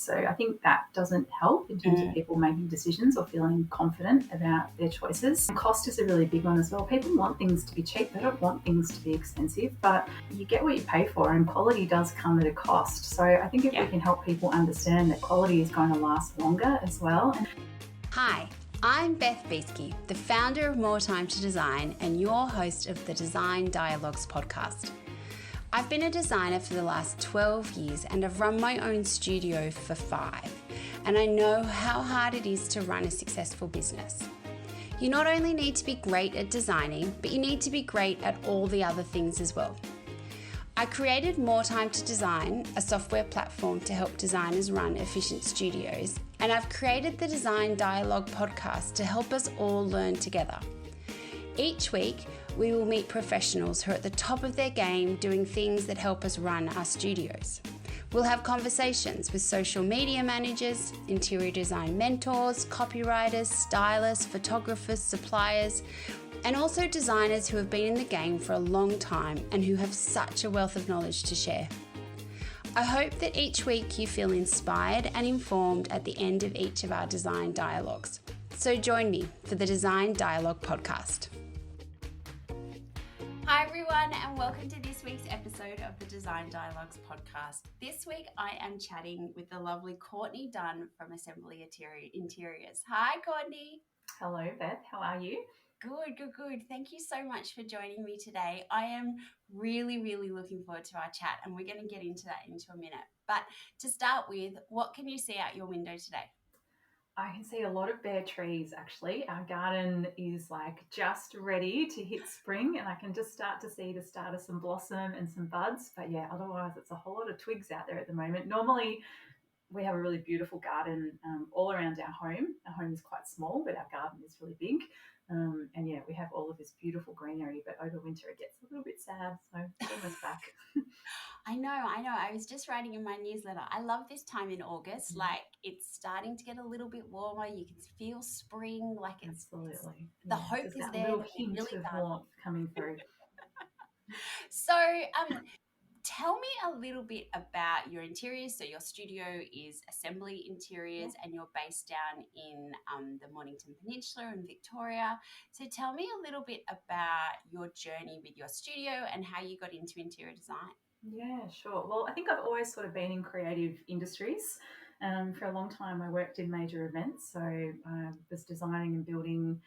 So I think that doesn't help in terms of people making decisions or feeling confident about their choices. And cost is a really big one as well. People want things to be cheap. They don't want things to be expensive, but you get what you pay for, and quality does come at a cost. So I think if we can help people understand that quality is going to last longer as well. Hi, I'm Beth Beesky, the founder of More Time to Design and your host of the Design Dialogues podcast. I've been a designer for the last 12 years and I've run my own studio for 5. And I know how hard it is to run a successful business. You not only need to be great at designing, but you need to be great at all the other things as well. I created More Time to Design, a software platform to help designers run efficient studios, and I've created the Design Dialogue podcast to help us all learn together. Each week, we will meet professionals who are at the top of their game doing things that help us run our studios. We'll have conversations with social media managers, interior design mentors, copywriters, stylists, photographers, suppliers, and also designers who have been in the game for a long time and who have such a wealth of knowledge to share. I hope that each week you feel inspired and informed at the end of each of our design dialogues. So join me for the Design Dialogue podcast. Hi everyone, and welcome to this week's episode of the Design Dialogues podcast. This week I am chatting with the lovely Courtney Dunn from Assembly Interiors. Hi Courtney. Hello Beth, how are you? Good. Thank you so much for joining me today. I am really looking forward to our chat, and we're going to get into that into a minute. But to start with, what can you see out your window today? I can see a lot of bare trees actually. Our garden is like just ready to hit spring, and I can just start to see the start of some blossom and some buds. But yeah, otherwise it's a whole lot of twigs out there at the moment. Normally we have a really beautiful garden all around our home. Our home is quite small, but our garden is really big. And yeah, we have all of this beautiful greenery, but over winter it gets a little bit sad. So it's almost back. I know. I was just writing in my newsletter. I love this time in August. Like it's starting to get a little bit warmer. You can feel spring. Like it's absolutely the hope is that there. little That hint really of does. warmth coming through. So, tell me a little bit about your interiors. So your studio is Assembly Interiors and you're based down in the Mornington Peninsula in Victoria. So tell me a little bit about your journey with your studio and how you got into interior design. Yeah, sure. Well, I think I've always sort of been in creative industries. For a long time, I worked in major events. So I was designing and building,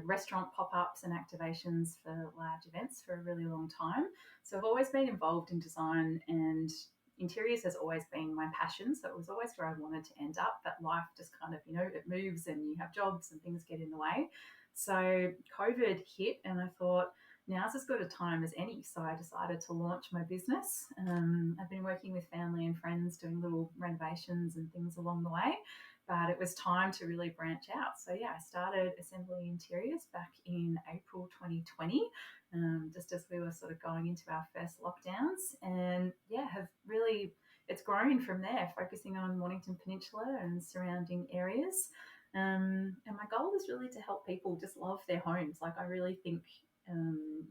restaurant pop-ups and activations for large events for a really long time. So I've always been involved in design, and interiors has always been my passion. So it was always where I wanted to end up. But life just kind of, it moves and you have jobs and things get in the way. So COVID hit and I thought, now's as good a time as any. So I decided to launch my business. I've been working with family and friends doing little renovations and things along the way, but it was time to really branch out. So yeah, I started Assembly Interiors back in April 2020, just as we were sort of going into our first lockdowns, and yeah, it's grown from there, focusing on Mornington Peninsula and surrounding areas. And my goal is really to help people just love their homes. Like I really think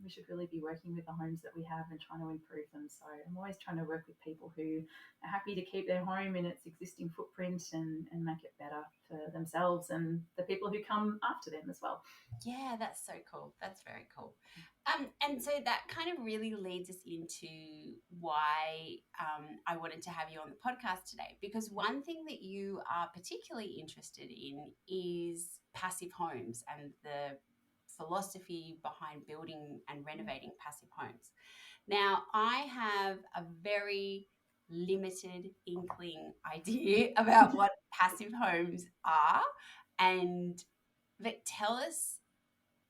we should really be working with the homes that we have and trying to improve them. So I'm always trying to work with people who are happy to keep their home in its existing footprint and make it better for themselves and the people who come after them as well. Yeah, that's so cool. That's very cool. And so that kind of really leads us into why I wanted to have you on the podcast today, because one thing that you are particularly interested in is passive homes and the philosophy behind building and renovating passive homes. Now, I have a very limited inkling idea about what passive homes are, and tell us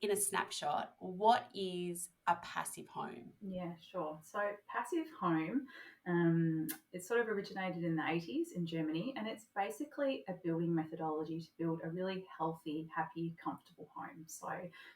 in a snapshot, what is a passive home? Yeah, sure. So passive home, it sort of originated in the 80s in Germany, and it's basically a building methodology to build a really healthy, happy, comfortable home. So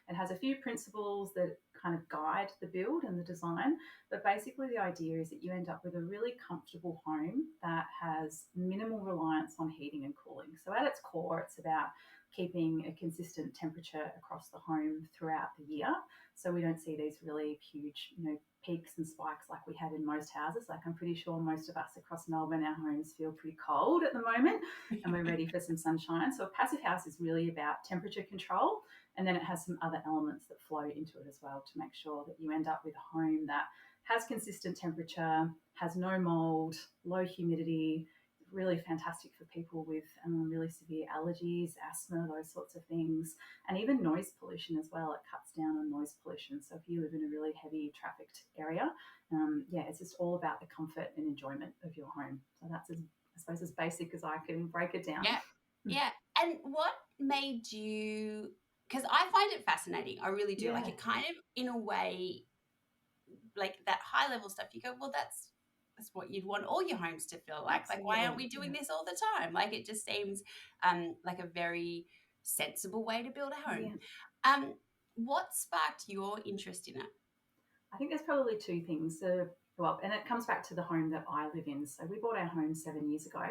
it has a few principles that kind of guide the build and the design, but basically the idea is that you end up with a really comfortable home that has minimal reliance on heating and cooling. So at its core, it's about keeping a consistent temperature across the home throughout the year. so we don't see these really huge, peaks and spikes like we have in most houses. Like I'm pretty sure most of us across Melbourne, our homes feel pretty cold at the moment and we're ready for some sunshine. So a passive house is really about temperature control, and then it has some other elements that flow into it as well to make sure that you end up with a home that has consistent temperature, has no mold, low humidity, really fantastic for people with really severe allergies, asthma, those sorts of things, and even noise pollution as well. It cuts down on noise pollution. So if you live in a really heavy trafficked area, it's just all about the comfort and enjoyment of your home. So that's, I suppose, as basic as I can break it down. Yeah. Yeah. And what made you, because I find it fascinating. I really do. Yeah. Like it kind of, in a way, like that high level stuff, you go, well, that's what you'd want all your homes to feel like. Absolutely. Like, why aren't we doing this all the time? Like, it just seems like a very sensible way to build a home. Yeah. What sparked your interest in it? I think there's probably two things. And it comes back to the home that I live in. So we bought our home 7 years ago.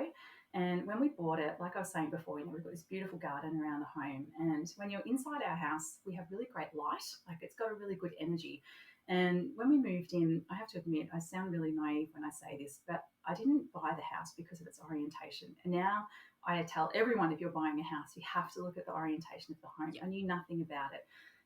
And when we bought it, like I was saying before, we've got this beautiful garden around the home. And when you're inside our house, we have really great light. Like it's got a really good energy. And when we moved in, I have to admit, I sound really naive when I say this, but I didn't buy the house because of its orientation. And now I tell everyone, if you're buying a house, you have to look at the orientation of the home. I knew nothing about it.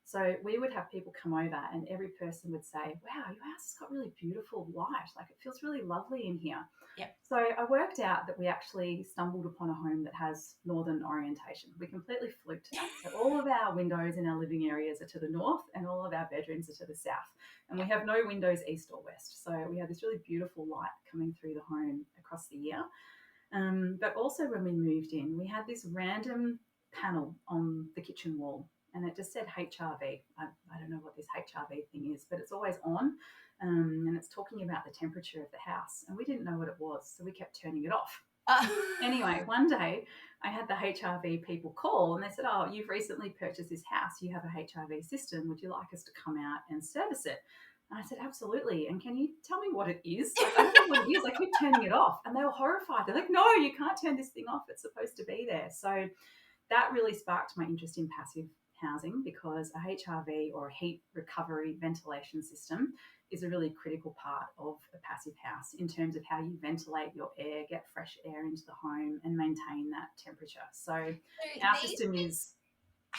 So we would have people come over and every person would say, wow, your house has got really beautiful light. Like it feels really lovely in here. Yep. So I worked out that we actually stumbled upon a home that has northern orientation. We completely fluked that. So all of our windows in our living areas are to the north and all of our bedrooms are to the south. And we have no windows east or west. So we have this really beautiful light coming through the home across the year. But also when we moved in, we had this random panel on the kitchen wall. And it just said HRV. I don't know what this HRV thing is, but it's always on. And it's talking about the temperature of the house. And we didn't know what it was, so we kept turning it off. Anyway, one day I had the HRV people call and they said, oh, you've recently purchased this house. You have a HRV system. Would you like us to come out and service it? And I said, absolutely. And can you tell me what it is? Like, I don't know what it is. I keep turning it off. And they were horrified. They're like, no, you can't turn this thing off. It's supposed to be there. So that really sparked my interest in passive housing because a HRV or a heat recovery ventilation system is a really critical part of a passive house in terms of how you ventilate your air, get fresh air into the home and maintain that temperature. So our system is...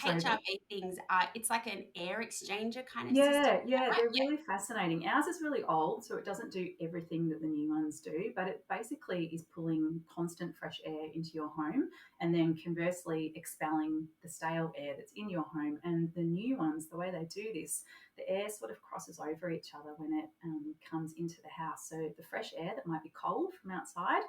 HRV things are, it's like an air exchanger kind of system. Yeah, right? They're really fascinating. Ours is really old, so it doesn't do everything that the new ones do, but it basically is pulling constant fresh air into your home and then conversely expelling the stale air that's in your home. And the new ones, the way they do this, the air sort of crosses over each other when it comes into the house. So the fresh air that might be cold from outside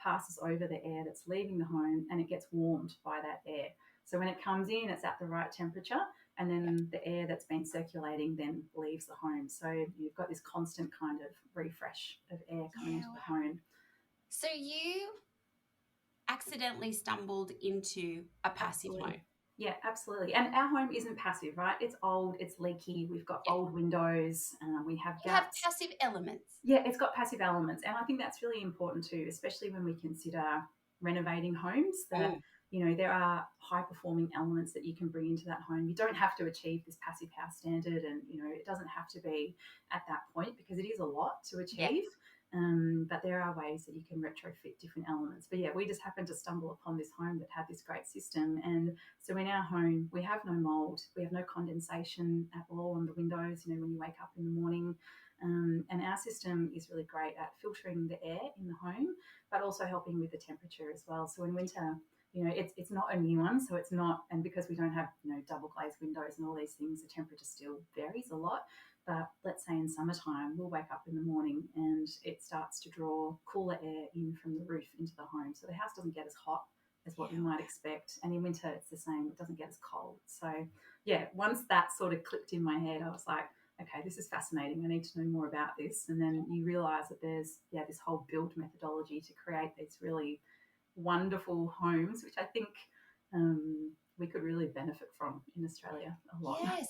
passes over the air that's leaving the home and it gets warmed by that air. So when it comes in, it's at the right temperature, and then the air that's been circulating then leaves the home. So you've got this constant kind of refresh of air coming into the home. So you accidentally stumbled into a passive home. Yeah, absolutely. And our home isn't passive, right? It's old, it's leaky, we've got old windows, we have gaps. You have passive elements. Yeah, it's got passive elements. And I think that's really important too, especially when we consider renovating homes that... there are high performing elements that you can bring into that home. You don't have to achieve this passive house standard and, it doesn't have to be at that point because it is a lot to achieve. But there are ways that you can retrofit different elements. But yeah, we just happened to stumble upon this home that had this great system. And so in our home, we have no mold, we have no condensation at all on the windows, when you wake up in the morning. And our system is really great at filtering the air in the home, but also helping with the temperature as well. So in winter, it's not a new one, so it's not, and because we don't have, double glazed windows and all these things, the temperature still varies a lot. But let's say in summertime, we'll wake up in the morning and it starts to draw cooler air in from the roof into the home. So the house doesn't get as hot as what you might expect. And in winter, it's the same. It doesn't get as cold. So yeah, once that sort of clicked in my head, I was like, okay, this is fascinating. I need to know more about this. And then you realise that there's, this whole build methodology to create these really wonderful homes, which I think we could really benefit from in Australia a lot. Yes,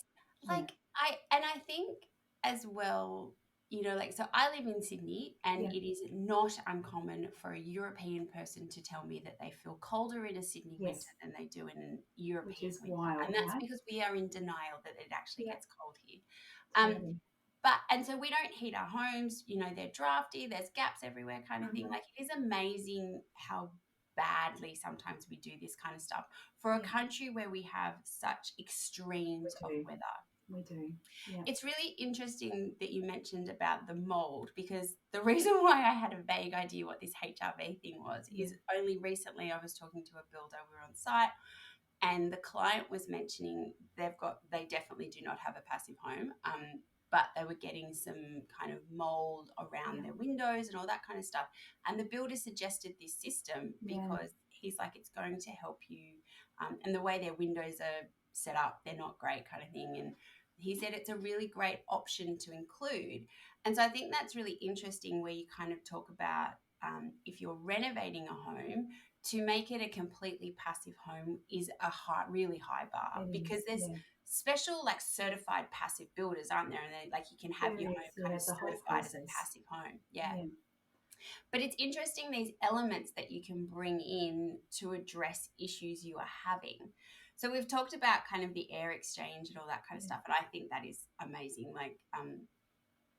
I think as well, you know, like, so I live in Sydney, and Yeah. it is not uncommon for a European person to tell me that they feel colder in a Sydney winter Yes. than they do in a Which European is winter. And wild, that's right? because we are in denial that it actually Yeah. gets cold here. Um, Totally. and so we don't heat our homes, you know, they're drafty, there's gaps everywhere kind of thing. Mhm. Like, it is amazing how badly sometimes we do this kind of stuff for a Yeah. country where we have such We extremes of do. weather. We do. Yeah. It's really interesting that you mentioned about the mold, because the reason why I had a vague idea what this HRV thing was Yeah. is only recently I was talking to a builder. We were on site, and the client was mentioning they definitely do not have a passive home, but they were getting some kind of mold around Yeah. their windows and all that kind of stuff. And the builder suggested this system Yeah. because he's like, it's going to help you. And the way their windows are set up, they're not great kind of thing. And he said it's a really great option to include. And so I think that's really interesting, where you kind of talk about, if you're renovating a home, to make it a completely passive home is a really high bar, It because is. there's Yeah. special, like, certified passive builders, aren't there? And they, like, you can have There your is. home kind Yeah. of It's a whole certified as a process. passive home. Yeah. Yeah. But it's interesting, these elements that you can bring in to address issues you are having. So we've talked about kind of the air exchange and all that kind of Yeah. stuff, and I think that is amazing. Like,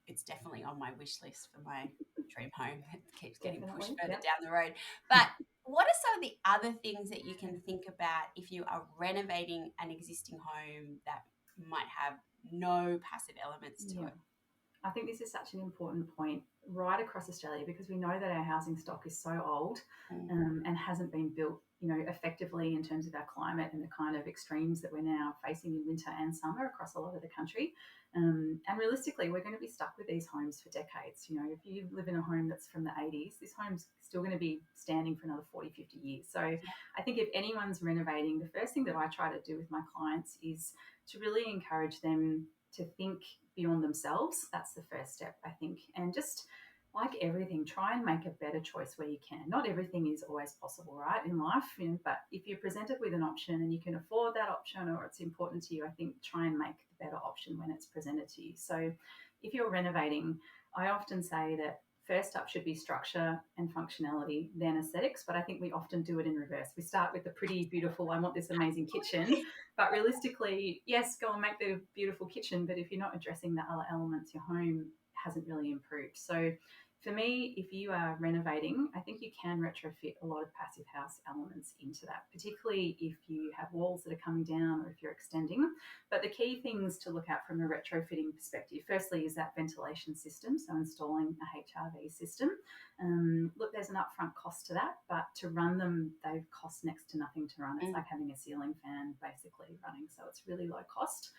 it's definitely on my wish list for my dream home. It keeps getting pushed Definitely. further Yeah. down the road. But what are some of the other things that you can think about if you are renovating an existing home that might have no passive elements to Yeah. it? I think this is such an important point right across Australia, because we know that our housing stock is so old, Mm. and hasn't been built, effectively in terms of our climate and the kind of extremes that we're now facing in winter and summer across a lot of the country. And realistically, we're going to be stuck with these homes for decades. If you live in a home that's from the 80s, this home's still going to be standing for another 40, 50 years. So I think if anyone's renovating, the first thing that I try to do with my clients is to really encourage them to think beyond themselves. That's the first step, I think. And just like everything, try and make a better choice where you can. Not everything is always possible, right, in life. But if you're presented with an option and you can afford that option, or it's important to you, I think try and make the better option when it's presented to you. So if you're renovating, I often say that first up should be structure and functionality, then aesthetics. But I think we often do it in reverse. We start with the pretty, beautiful, I want this amazing kitchen. But realistically, yes, go and make the beautiful kitchen. But if you're not addressing the other elements, your home hasn't really improved. So for me, if you are renovating, I think you can retrofit a lot of passive house elements into that, particularly if you have walls that are coming down or if you're extending. But the key things to look at from a retrofitting perspective, firstly, is that ventilation system. So installing a HRV system. Look, there's an upfront cost to that, but to run them, they cost next to nothing to run. It's Mm. like having a ceiling fan basically running. So it's really low cost.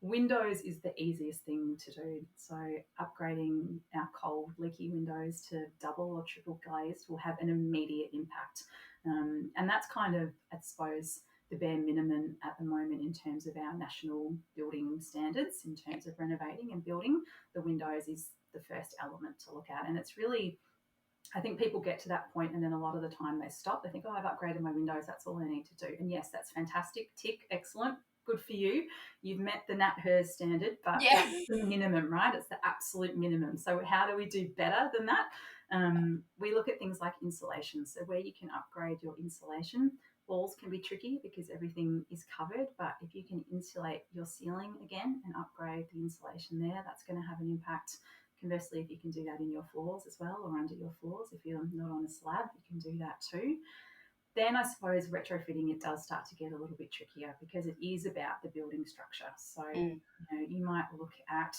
Windows is the easiest thing to do. So upgrading our cold, leaky windows to double or triple glazed will have an immediate impact. And that's kind of, I suppose, the bare minimum at the moment in terms of our national building standards, in terms of renovating and building. The windows is the first element to look at. And it's really, I think people get to that point and then a lot of the time they stop. They think, oh, I've upgraded my windows. That's all I need to do. And yes, that's fantastic. Tick, excellent. Good for you. You've met the NatHERS standard, but Yeah. that's the minimum, right? It's the absolute minimum. So how do we do better than that? We look at things like insulation. So where you can upgrade your insulation, walls can be tricky because everything is covered. But if you can insulate your ceiling again and upgrade the insulation there, that's going to have an impact. Conversely, if you can do that in your floors as well or under your floors, if you're not on a slab, you can do that too. Then I suppose retrofitting, it does start to get a little bit trickier because it is about the building structure. So Mm. you might look at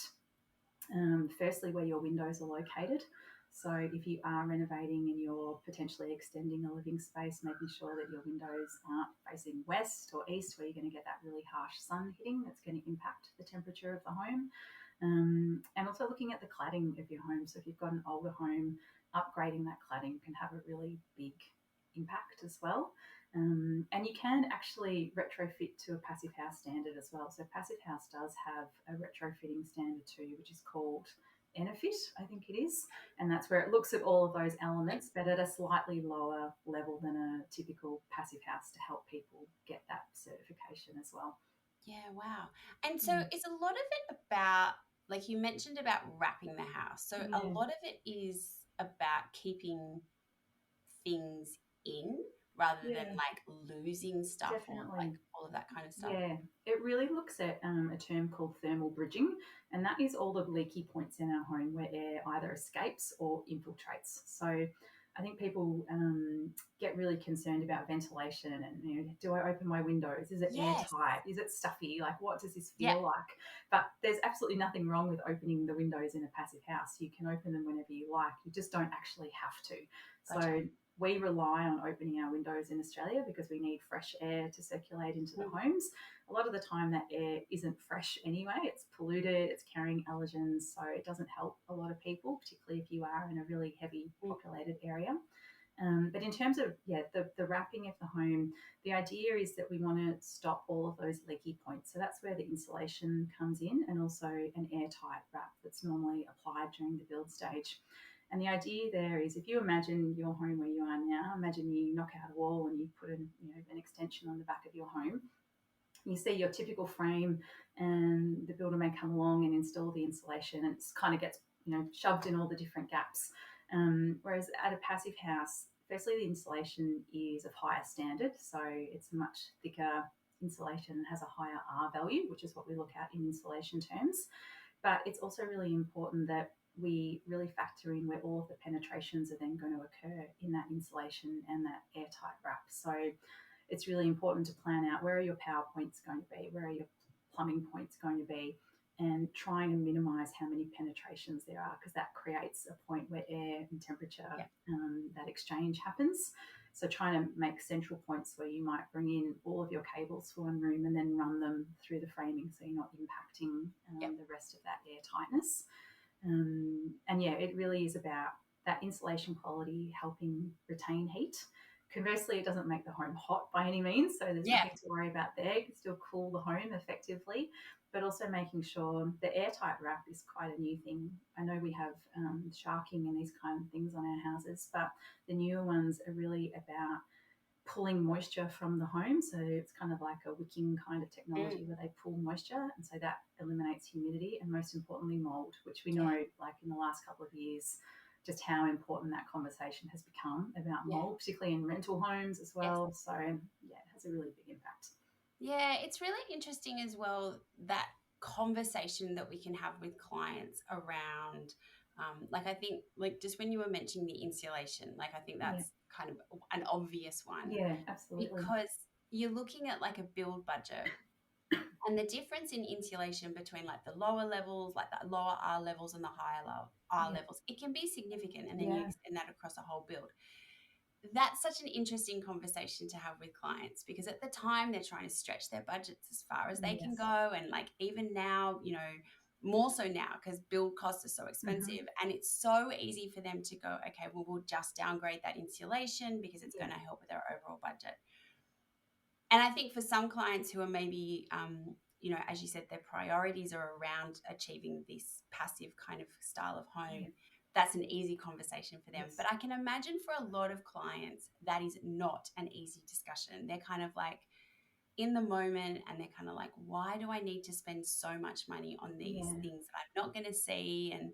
firstly where your windows are located. So if you are renovating and you're potentially extending a living space, making sure that your windows aren't facing west or east where you're going to get that really harsh sun hitting that's going to impact the temperature of the home. And also looking at the cladding of your home. So if you've got an older home, upgrading that cladding can have a really big impact as well. And you can actually retrofit to a passive house standard as well. So passive house does have a retrofitting standard too, which is called Enefit, I think it is. And that's where it looks at all of those elements, but at a slightly lower level than a typical passive house to help people get that certification as well. Yeah, wow. And so is a lot of it about like you mentioned about wrapping the house. So a Yeah, lot of it is about keeping things in rather than yeah, like losing stuff or like definitely. all of that kind of stuff. Yeah, it really looks at a term called thermal bridging, and that is all the leaky points in our home where air either escapes or infiltrates. So I think people get really concerned about ventilation and, do I open my windows? Is it Yes. airtight? Is it stuffy? Like, what does this Yeah. feel like? But there's absolutely nothing wrong with opening the windows in a passive house. You can open them whenever you like. You just don't actually have to. Gotcha. So we rely on opening our windows in Australia because we need fresh air to circulate into the Mm. homes. A lot of the time, that air isn't fresh anyway. It's polluted, it's carrying allergens, so it doesn't help a lot of people, particularly if you are in a really heavy Mm. populated area. But in terms of the wrapping of the home, the idea is that we want to stop all of those leaky points. So that's where the insulation comes in, and also an airtight wrap that's normally applied during the build stage. And the idea there is, if you imagine your home where you are now, imagine you knock out a wall and you put an extension on the back of your home. You see your typical frame, and the builder may come along and install the insulation, and it kind of gets shoved in all the different gaps. Whereas at a passive house, firstly the insulation is of higher standard, so it's a much thicker insulation and has a higher R value, which is what we look at in insulation terms. But it's also really important that we really factor in where all of the penetrations are then going to occur in that insulation and that airtight wrap. So it's really important to plan out where are your power points going to be, where are your plumbing points going to be, and trying to minimize how many penetrations there are, because that creates a point where air and temperature, Yeah. that exchange happens. So trying to make central points where you might bring in all of your cables for one room and then run them through the framing, so you're not impacting Yeah. the rest of that air tightness. And yeah, it really is about that insulation quality helping retain heat. Conversely, it doesn't make the home hot by any means, so there's Yeah. nothing to worry about there. You can still cool the home effectively, but also making sure the airtight wrap is quite a new thing. I know we have sharking and these kind of things on our houses, but the newer ones are really about pulling moisture from the home. So it's kind of like a wicking kind of Mm. technology where they pull moisture, and so that eliminates humidity and, most importantly, mold, which we know, Yeah. like in the last couple of years, just how important that conversation has become about Yeah. mold, particularly in rental homes as Yes. well. So yeah, it has a really big impact. Yeah, it's really interesting as well, that conversation that we can have with clients around, like I think, like just when you were mentioning the insulation, like I think Yeah, that's kind of an obvious one, yeah, absolutely. because you're looking at like a build budget, and the difference in insulation between like the lower levels, like the lower R levels and the higher R Yeah, levels, it can be significant, and then you yeah, extend that across a whole build. That's such an interesting conversation to have with clients, because at the time they're trying to stretch their budgets as far as they can yes. go. And like even now, more so now because build costs are so Mm-hmm. expensive, and it's so easy for them to go, okay, well, we'll just downgrade that insulation because it's Yeah, going to help with our overall budget. And I think for some clients who are maybe, as you said, their priorities are around achieving this passive kind of style of yeah, home, that's an easy conversation for them. yes, But I can imagine for a lot of clients, that is not an easy discussion. They're kind of like in the moment, and they're kind of like, why do I need to spend so much money on these yeah, things that I'm not going to see? And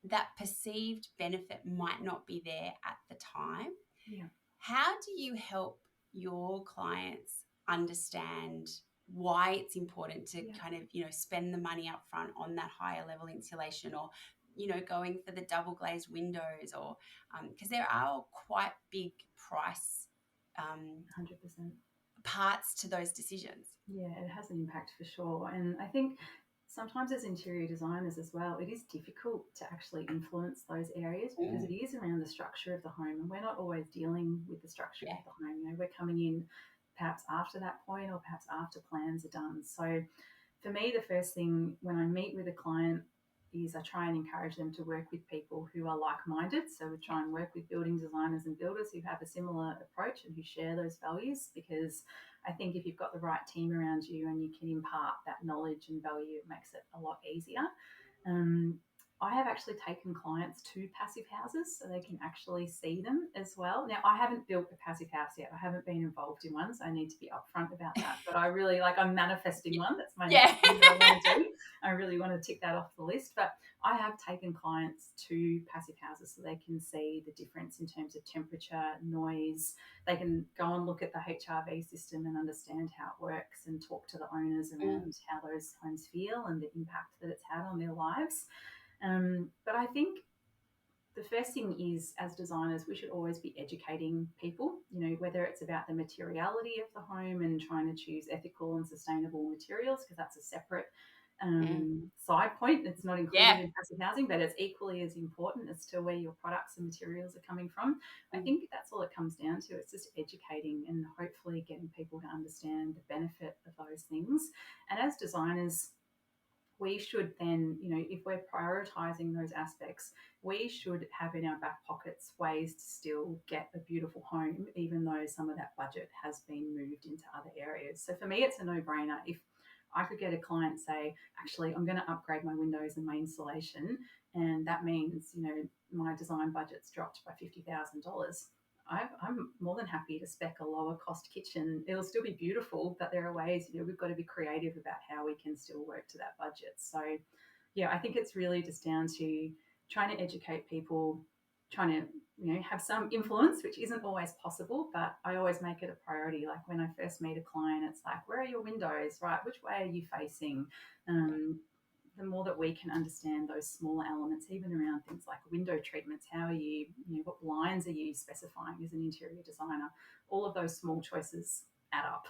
that perceived benefit might not be there at the time. yeah, How do you help your clients understand why it's important to yeah. kind of, spend the money up front on that higher level insulation, or, going for the double glazed windows, or because there are quite big price 100%. parts to those decisions. Yeah, it has an impact for sure. And I think sometimes as interior designers as well, it is difficult to actually influence those areas because Mm. it is around the structure of the home, and we're not always dealing with the structure Yeah. of the home. We're coming in perhaps after that point, or perhaps after plans are done. So for me, the first thing when I meet with a client is I try and encourage them to work with people who are like-minded. So we try and work with building designers and builders who have a similar approach and who share those values, because I think if you've got the right team around you and you can impart that knowledge and value, it makes it a lot easier. Um, I have actually taken clients to passive houses so they can actually see them as well. Now, I haven't built a passive house yet. I haven't been involved in one, so I need to be upfront about that. But I really I'm manifesting one. That's my Yeah. next thing that I want to do. I really want to tick that off the list. But I have taken clients to passive houses so they can see the difference in terms of temperature, noise. They can go and look at the HRV system and understand how it works and talk to the owners around how those homes feel and the impact that it's had on their lives. But I think the first thing is, as designers, we should always be educating people, whether it's about the materiality of the home and trying to choose ethical and sustainable materials, because that's a separate side point. It's not included in passive housing, but it's equally as important as to where your products and materials are coming from. I think that's all it comes down to. It's just educating and hopefully getting people to understand the benefit of those things. And as designers, we should then, if we're prioritizing those aspects, we should have in our back pockets ways to still get a beautiful home, even though some of that budget has been moved into other areas. So for me, it's a no-brainer. If I could get a client say, actually, I'm going to upgrade my windows and my insulation, and that means, my design budget's dropped by $50,000. I'm more than happy to spec a lower cost kitchen. It'll still be beautiful, but there are ways, we've got to be creative about how we can still work to that budget. So, yeah, I think it's really just down to trying to educate people, trying to, have some influence, which isn't always possible, but I always make it a priority. Like when I first meet a client, it's like, where are your windows, right? Which way are you facing? The more that we can understand those smaller elements, even around things like window treatments, how are you, what blinds are you specifying as an interior designer? All of those small choices add up.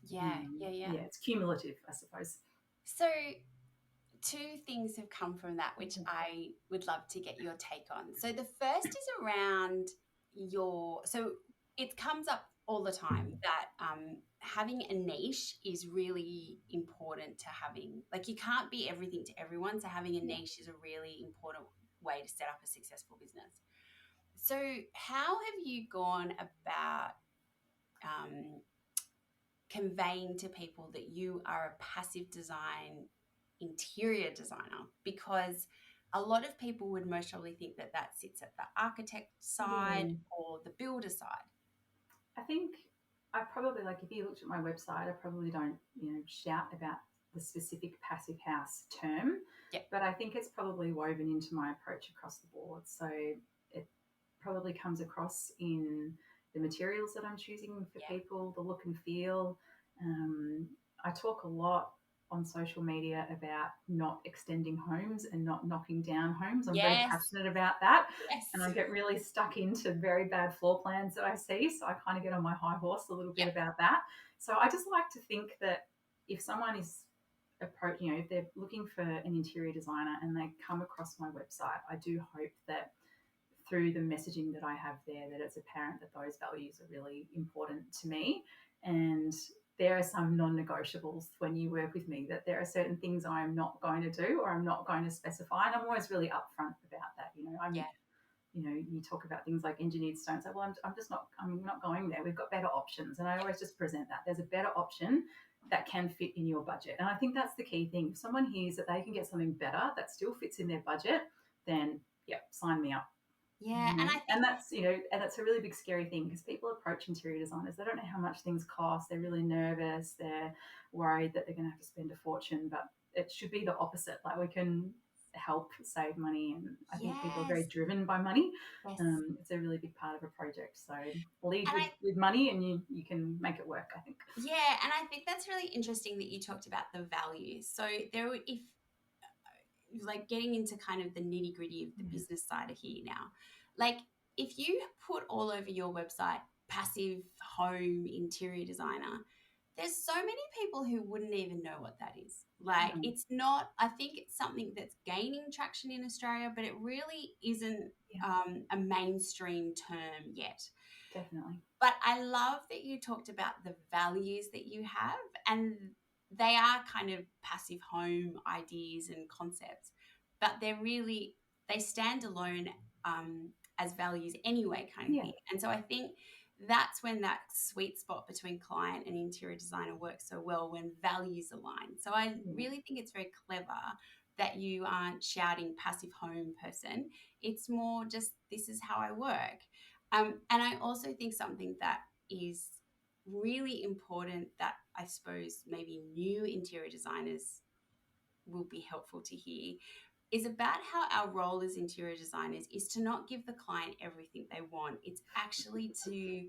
Yeah. It's cumulative, I suppose. So two things have come from that, which I would love to get your take on. So the first is around so it comes up all the time that having a niche is really important to having, like, you can't be everything to everyone. So having a niche is a really important way to set up a successful business. So how have you gone about conveying to people that you are a passive design interior designer? Because a lot of people would most probably think that sits at the architect side or the builder side. I think I probably, like, if you looked at my website, I probably don't, shout about the specific passive house term, but I think it's probably woven into my approach across the board. So it probably comes across in the materials that I'm choosing for people, the look and feel. I talk a lot on social media about not extending homes and not knocking down homes. I'm very passionate about that. And I get really stuck into very bad floor plans that I see. So I kind of get on my high horse a little bit about that. So I just like to think that if someone is if they're looking for an interior designer and they come across my website, I do hope that through the messaging that I have there, that it's apparent that those values are really important to me. And there are some non-negotiables when you work with me, that there are certain things I'm not going to do or I'm not going to specify. And I'm always really upfront about that. You talk about things like engineered stone. So, well, I'm not going there. We've got better options. And I always just present that. There's a better option that can fit in your budget. And I think that's the key thing. If someone hears that they can get something better that still fits in their budget, then sign me up. Yeah, and that's a really big scary thing, because people approach interior designers, they don't know how much things cost. They're really nervous. They're worried that they're going to have to spend a fortune, but it should be the opposite. Like, we can help save money, and I think people are very driven by money. It's a really big part of a project. So lead with money, and you can make it work, I think. Yeah, and I think that's really interesting that you talked about the values. So if like getting into kind of the nitty gritty of the business side of here now, like if you put all over your website passive home interior designer, there's so many people who wouldn't even know what that is. Like it's not, I think it's something that's gaining traction in Australia, but it really isn't a mainstream term yet. Definitely. But I love that you talked about the values that you have, and they are kind of passive home ideas and concepts, but they stand alone as values anyway, kind of thing. And so I think that's when that sweet spot between client and interior designer works so well, when values align. So I really think it's very clever that you aren't shouting passive home person. It's more just, this is how I work. And I also think something that is really important that I suppose maybe new interior designers will be helpful to hear is about how our role as interior designers is to not give the client everything they want. It's actually to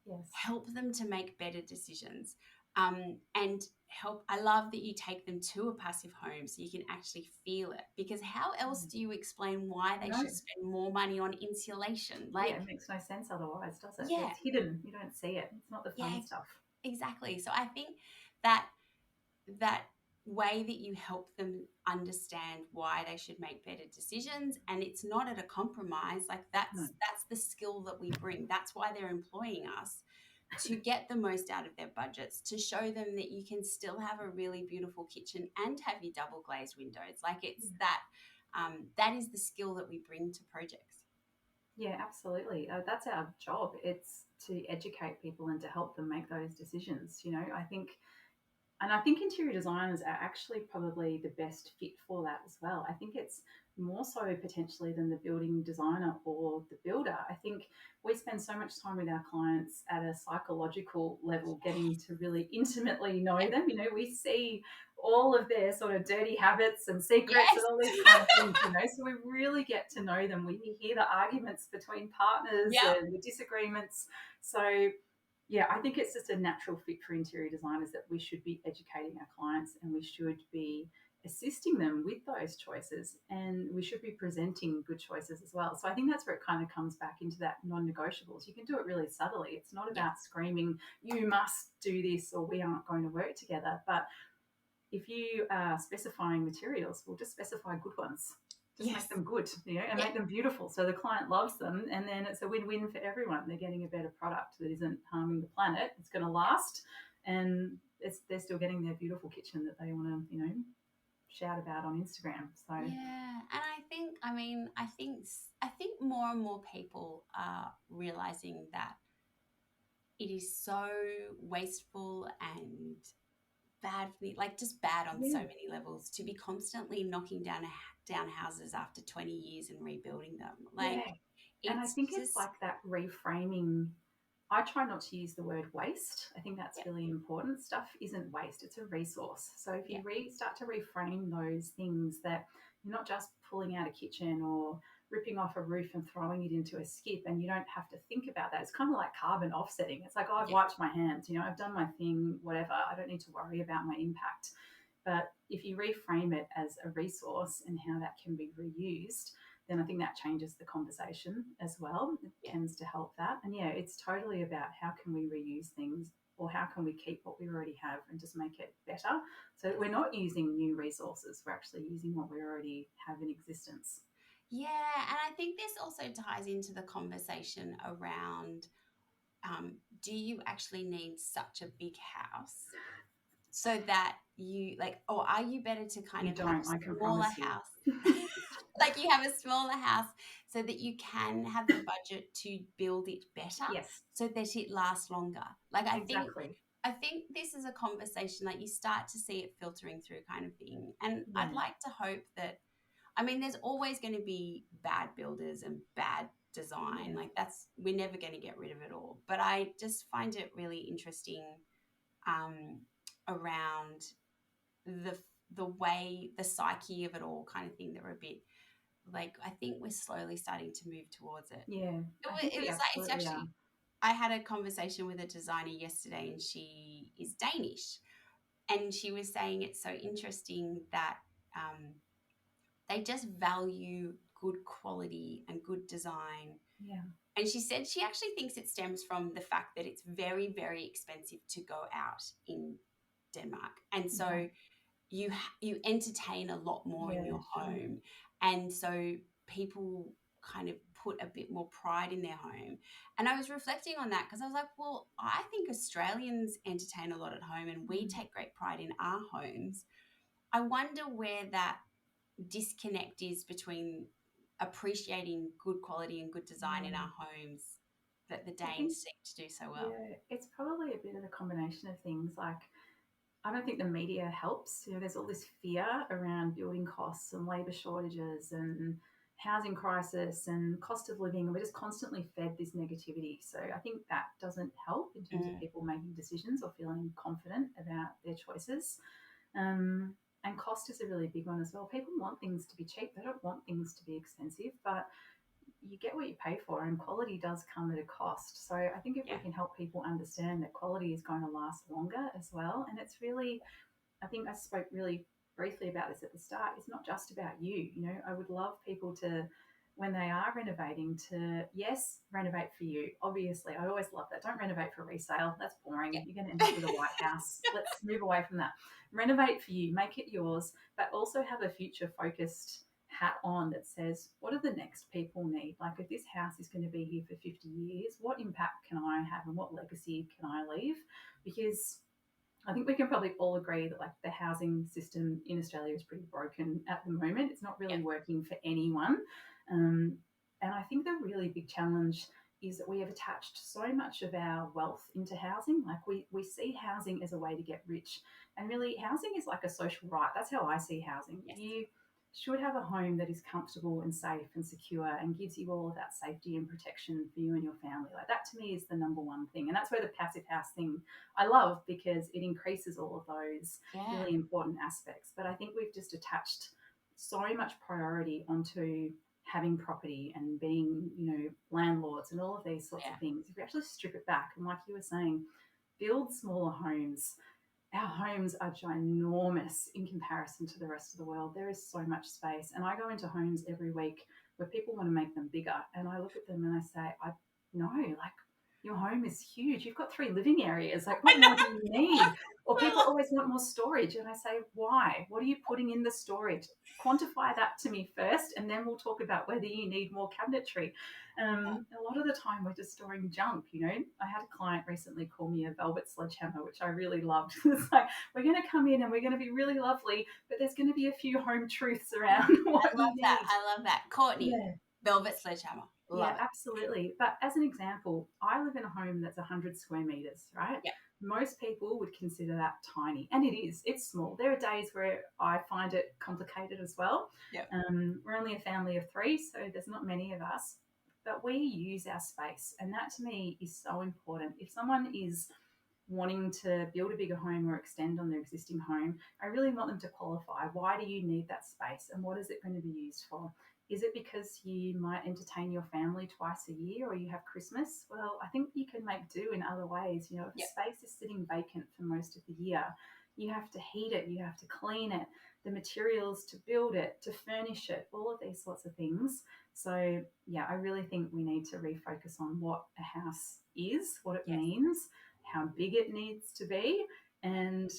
Yes. help them to make better decisions. And help. I love that you take them to a passive home so you can actually feel it, because how else do you explain why they No. should spend more money on insulation? Yeah, Like, it makes no sense otherwise, does it? yeah, It's hidden. You don't see it. It's not the yeah, fun stuff. exactly. So I think that that way that you help them understand why they should make better decisions, and it's not at a compromise, like No. that's the skill that we bring. That's why they're employing us, to get the most out of their budgets, to show them that you can still have a really beautiful kitchen and have your double glazed windows. Like, it's that that is the skill that we bring to projects. Yeah, absolutely. That's our job. It's to educate people and to help them make those decisions. I think interior designers are actually probably the best fit for that as well. I think it's more so potentially than the building designer or the builder. I think we spend so much time with our clients at a psychological level, getting to really intimately know them. We see all of their sort of dirty habits and secrets and Yes. all these kind of things, so we really get to know them. We hear the arguments between partners Yep. and the disagreements. So yeah, I think it's just a natural fit for interior designers that we should be educating our clients and we should be assisting them with those choices, and we should be presenting good choices as well. So I think that's where it kind of comes back into that non-negotiables. You can do it really subtly. It's not Yes. about screaming, you must do this or we aren't going to work together. But if you are specifying materials, we'll just specify good ones. Just Yes. make them good, and make them beautiful so the client loves them, and then it's a win-win for everyone. They're getting a better product that isn't harming the planet. It's going to last, and they're still getting their beautiful kitchen that they want to, shout about on Instagram. So Yeah, and I think more and more people are realizing that it is so wasteful and bad for like just bad on so yeah, many levels to be constantly knocking down houses after 20 years and rebuilding them. Like, yeah, and I it's think it's just, like that reframing. I try not to use the word waste. I think that's yeah, really important. Stuff isn't waste, it's a resource. So if yeah, you start to reframe those things, that you're not just pulling out a kitchen or ripping off a roof and throwing it into a skip, and you don't have to think about that. It's kind of like carbon offsetting. It's like, oh, I've yeah, wiped my hands, I've done my thing, whatever. I don't need to worry about my impact. But if you reframe it as a resource and how that can be reused, then I think that changes the conversation as well. It yeah. tends to help that. And yeah, it's totally about how can we reuse things, or how can we keep what we already have and just make it better. So Yes. we're not using new resources, we're actually using what we already have in existence. Yeah, and I think this also ties into the conversation around, do you actually need such a big house so that you like, or are you better to kind You of have don't, I a can smaller promise you. house? Like, you have a smaller house so that you can have the budget to build it better Yes, so that it lasts longer. Like, exactly. I think this is a conversation that you start to see it filtering through, kind of thing. And I'd Yeah, like to hope that, I mean, there's always going to be bad builders and bad design. yeah, Like, we're never going to get rid of it all. But I just find it really interesting, um, around the way, the psyche of it all, kind of thing, that we're a bit like, I think we're slowly starting to move towards it. yeah. It I was, think it we was like, it's absolutely are. actually, I had a conversation with a designer yesterday, and she is Danish. And she was saying it's so interesting that, they just value good quality and good design. Yeah, And she said she actually thinks it stems from the fact that it's very, very expensive to go out in Denmark. And yeah, so you entertain a lot more in yeah, your sure. home. And so people kind of put a bit more pride in their home. And I was reflecting on that, because I was like, well, I think Australians entertain a lot at home and we Mm, take great pride in our homes. I wonder where that disconnect is between appreciating good quality and good design in yeah. our homes that the I think, Danes seem to do so well. yeah, it's probably a bit of a combination of things. Like, I don't think the media helps. There's all this fear around building costs and labour shortages and housing crisis and cost of living. And we're just constantly fed this negativity. So I think that doesn't help in terms of people making decisions or feeling confident about their choices. And cost is a really big one as well. People want things to be cheap. They don't want things to be expensive, but you get what you pay for, and quality does come at a cost. So I think if we can help people understand that quality is going to last longer as well, and it's really, I think I spoke really briefly about this at the start, it's not just about you. I would love people to, when they are renovating, to, yes, renovate for you. Obviously, I always love that. Don't renovate for resale. That's boring. You're going to end up with a white house. Let's move away from that. Renovate for you, make it yours, but also have a future focused hat on that says, what do the next people need? Like, if this house is going to be here for 50 years, what impact can I have and what legacy can I leave? Because I think we can probably all agree that, like, the housing system in Australia is pretty broken at the moment. It's not really working for anyone. And I think the really big challenge is that we have attached so much of our wealth into housing. Like, we see housing as a way to get rich. And really, housing is like a social right. That's how I see housing. Yes. You should have a home that is comfortable and safe and secure and gives you all of that safety and protection for you and your family. Like, that to me is the number one thing. And that's where the passive house thing I love, because it increases all of those really important aspects. But I think we've just attached so much priority onto having property and being, landlords and all of these sorts of things. If we actually strip it back, and like you were saying, build smaller homes. Our homes are ginormous in comparison to the rest of the world. There is so much space. And I go into homes every week where people want to make them bigger. And I look at them and I say, like, your home is huge. You've got 3 living areas. Like, what more do you need? Or people always want more storage. And I say, why? What are you putting in the storage? Quantify that to me first, and then we'll talk about whether you need more cabinetry. A lot of the time we're just storing junk. I had a client recently call me a velvet sledgehammer, which I really loved. It's like, we're going to come in and we're going to be really lovely, but there's going to be a few home truths around what I love you that. need. I love that. Courtney, velvet sledgehammer. Love it. Absolutely. But as an example, I live in a home that's 100 square meters, right? Yeah. Most people would consider that tiny, and it is. It's small. There are days where I find it complicated as well. Yeah. We're only a family of 3, so there's not many of us, but we use our space, and that to me is so important. If someone is wanting to build a bigger home or extend on their existing home, I really want them to qualify. Why do you need that space, and what is it going to be used for? Is it because you might entertain your family twice a year, or you have Christmas? Well, I think you can make do in other ways. If a space is sitting vacant for most of the year, you have to heat it, you have to clean it, the materials to build it, to furnish it, all of these sorts of things. So, I really think we need to refocus on what a house is, what it means, how big it needs to be, and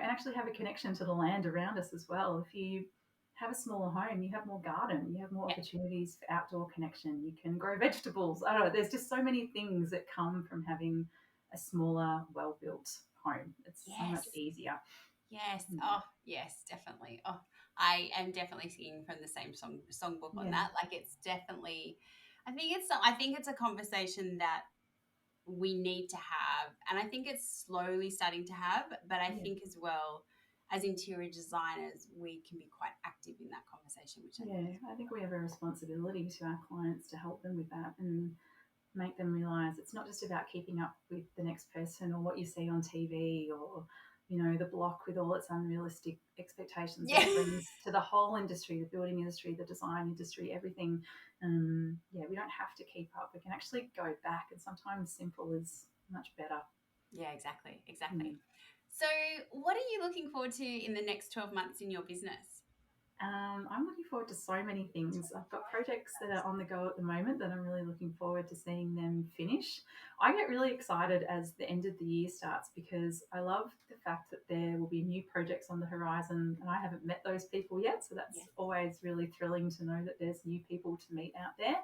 actually have a connection to the land around us as well. If you have a smaller home, you have more garden, you have more opportunities for outdoor connection, you can grow vegetables. I don't know, there's just so many things that come from having a smaller, well-built home. It's so much easier. Yes. Oh, yes, definitely. Oh, I am definitely singing from the same songbook on that. Like, it's definitely, I think it's a conversation that we need to have, and I think it's slowly starting to have, but I think as well, as interior designers, we can be quite active in that conversation. I think we have a responsibility to our clients to help them with that and make them realise it's not just about keeping up with the next person or what you see on TV or, the block with all its unrealistic expectations that it brings to the whole industry, the building industry, the design industry, everything. We don't have to keep up. We can actually go back, and sometimes simple is much better. Yeah, exactly. So what are you looking forward to in the next 12 months in your business? I'm looking forward to so many things. I've got projects that are on the go at the moment that I'm really looking forward to seeing them finish. I get really excited as the end of the year starts, because I love the fact that there will be new projects on the horizon, and I haven't met those people yet. So that's always really thrilling to know that there's new people to meet out there.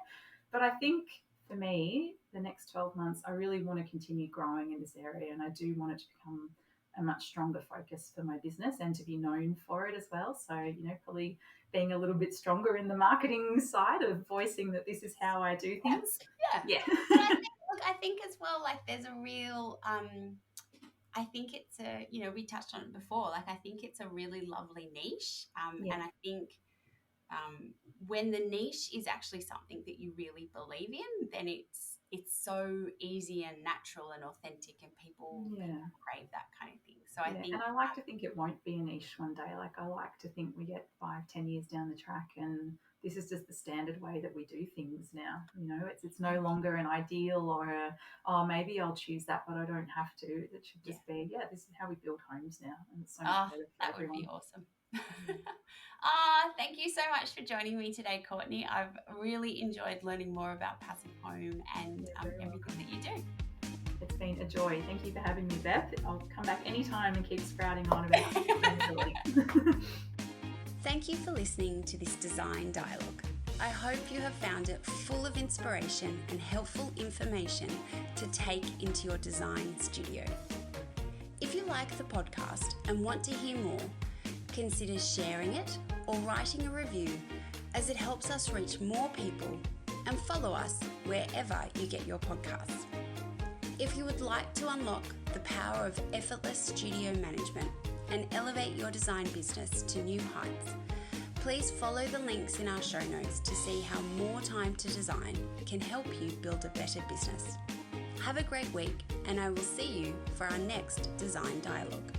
But I think for me, the next 12 months, I really want to continue growing in this area, and I do want it to become a much stronger focus for my business and to be known for it as well. So, probably being a little bit stronger in the marketing side of voicing that this is how I do things. Yeah. And I think as well, like, there's a real, I think it's we touched on it before. Like, I think it's a really lovely niche. Yeah. And I think when the niche is actually something that you really believe in, then it's so easy and natural and authentic, and people Yeah. crave that kind of thing. So I Yeah, think, and I like to think it won't be a niche one day. Like I like to think we get 5, 10 years down the track, and this is just the standard way that we do things now. You know, it's no longer an ideal or a, oh, maybe I'll choose that, but I don't have to. It should just be, yeah, this is how we build homes now, and it's so much better for that everyone. would be awesome. Thank you so much for joining me today, Courtney. I've really enjoyed learning more about Passive Home and everything that you do. It's been a joy. Thank you for having me, Beth. I'll come back anytime and keep sprouting on about sustainability. Thank you for listening to this design dialogue. I hope you have found it full of inspiration and helpful information to take into your design studio. If you like the podcast and want to hear more, consider sharing it or writing a review, as it helps us reach more people, and follow us wherever you get your podcasts. If you would like to unlock the power of effortless studio management and elevate your design business to new heights, please follow the links in our show notes to see how more time to design can help you build a better business. Have a great week, and I will see you for our next Design Dialogue.